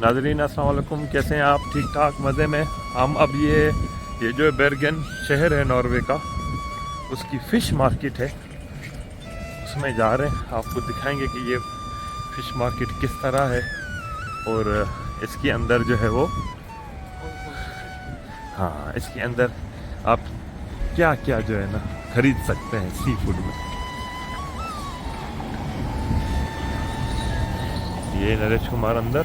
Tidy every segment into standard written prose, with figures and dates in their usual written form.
नाज़रीन अस्सलाम वालेकुम, कैसे हैं आप? ठीक ठाक मज़े में। हम अब ये जो बेर्गन शहर है नॉर्वे का, उसकी फ़िश मार्केट है, उसमें जा रहे हैं। आपको दिखाएंगे कि ये फ़िश मार्केट किस तरह है और इसके अंदर जो है वो, हाँ, इसके अंदर आप क्या क्या जो है ना ख़रीद सकते हैं सी फूड में। ये नरेश कुमार अंदर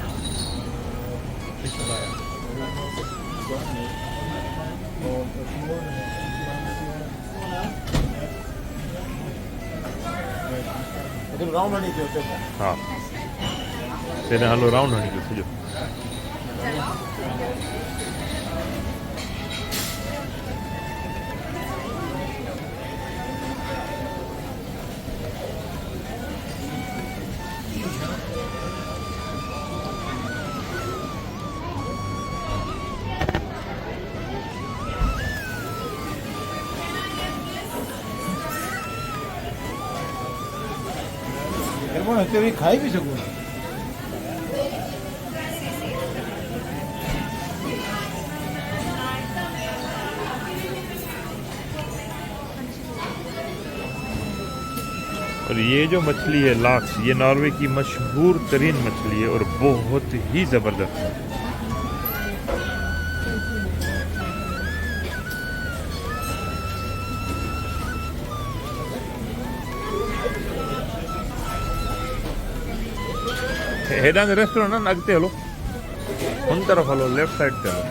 हाँ तेरे हालो राउंड होने के जो खाई भी सकूँ। और ये जो मछली है लाक्स, ये नॉर्वे की मशहूर तरीन मछली है और बहुत ही ज़बरदस्त है। हेडान रेस्टोरेंट ना नगते हलो उन तरफ हलो, लेफ्ट साइड पे hello.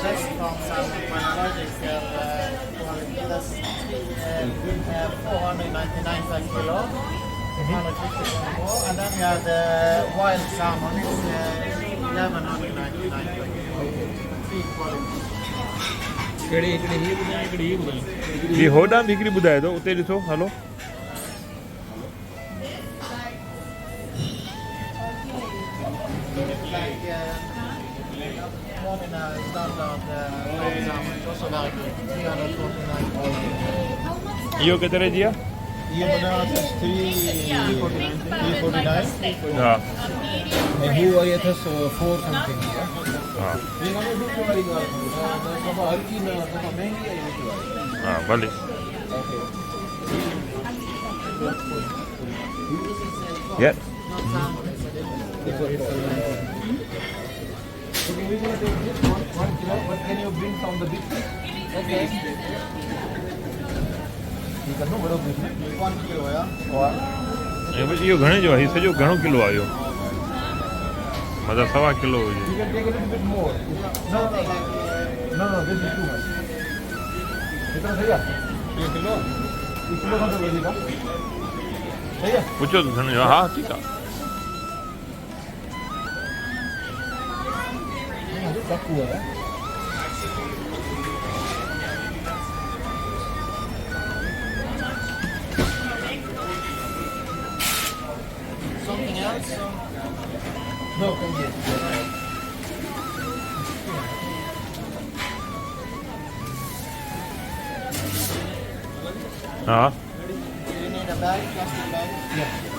Best from Salmon biologics are 200 kilos, 499 per kilo, 150 more, and then you have the wild salmon, it's 1199 per kilo. Three quality. ये होडा बिक्री बुधाए तो उते ॾिसो hello. One in a standard salmon, it's also very good, 349. यो कितने दिया? ये बना 349. हाँ And who are you? So 4 something. हाँ ये हमें दूसरी वाली बात है। सब हर की ना सब महंगी है ये वाली। हाँ भले। Okay. Yeah. So we're going to take this 1 kilo. What can you bring from the big fish? Okay. You can know what of this. 1 kilo, yeah? Or ये बस यो घणे जो है, इससे जो घणो किलो आयो, मतलब 1.25 किलो हो you जाए। can take a little bit more. No, this is too much. कितना सही है? 1 किलो का तो लगेगा। सही है? पूछो तो घणे जो, हाँ ठीक है। सब हुआ है। Something else? No, thank you. हाँ You need a bag, plastic bag. Yeah.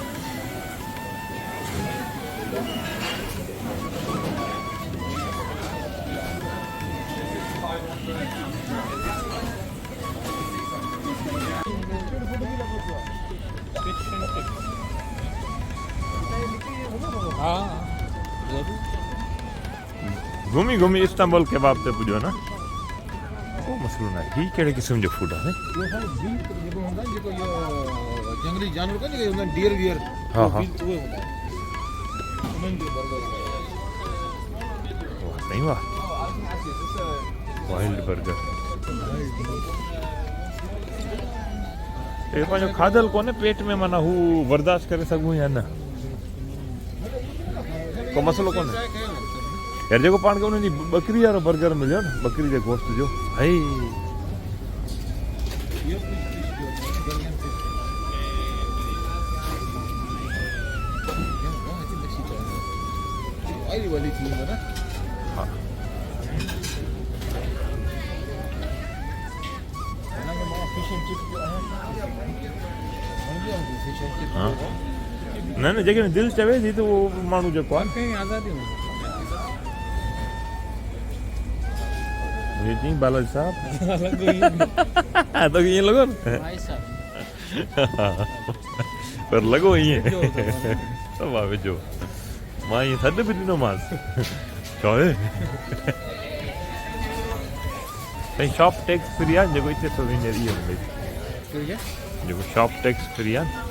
हाँ जरूर घूमी घूमी इस्तांबुल केबाब ते पुॼो न को मसलो न आहे ही कहिड़े क़िस्म जो फूड आहे ये सारे बीफ जेको हूंदा आहिनि जेको इहो जंगली जानवर कोन जेके हूंदा आहिनि डियर वियर हा, हा। उहे हूंदा आहिनि उन्हनि जो बर्गर वाह साईं वाह वाइल्ड बर्गर हे पंहिंजो खाधल कोन्हे पेट में माना हू बर्दाश्त करे सघूं या न को मसलो कोन्हे यार जेको पाण खे उन्हनि जी बकरी वारो बर्गर मिलियो न बकरी जे गोश्त जो हाय ऑयल वाली थी है ना हाँ फिश एंड चिप्स जो है फिश एंड चिप्स हाँ न न जेकॾहिं दिलि चवे थी त उहो माण्हू जेको आहे कहीं आज़ादी हूंदी ये नहीं बालाजी साहब तो ये लगो न भाई साहब पर लॻो ईअं सभु आहे विझो मां ईअं थधि बि ॾिनोमांसि छो आहे साईं शॉप टैक्स फ्री आहे जेको हिते सोवीनियर इहो हूंदी जेको शॉप टैक्स फ्री आहे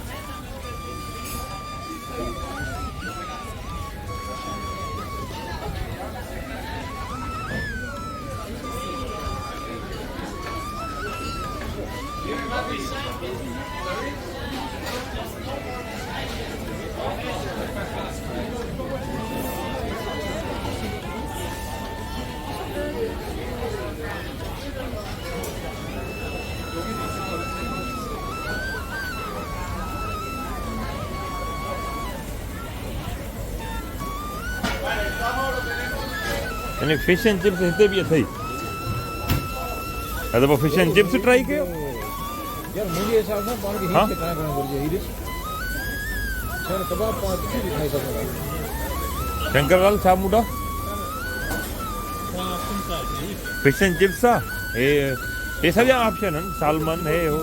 यानी फिश एंड चिप्स हिते बि अथई त पोइ फिश एंड चिप्स ट्राई कयो यार मुंहिंजे हिसाब सां पाण खे हाँ? हीअ ट्राई करणु घुरिजे हीअ ॾिस छा कबाब पाण किथे बि खाई सघूं था शंकरलाल छा मूड आहे फिश एंड चिप्स आहे हे सॼा ऑप्शन आहिनि सालमन हे हो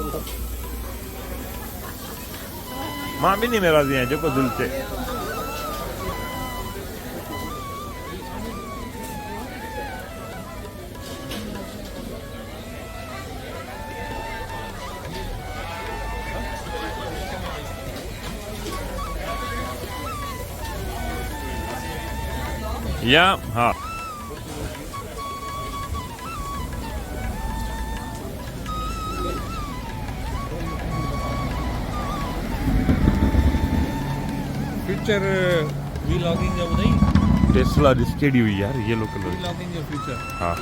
मां ॿिन्ही में राज़ी आहियां जेको दिलि चए या हाँ फ्यूचर वीलॉगिंग जो ॿुधाई टेस्ला ॾिस केॾी हुई यार येलो कलर वीलॉगिंग जो फ्यूचर हाँ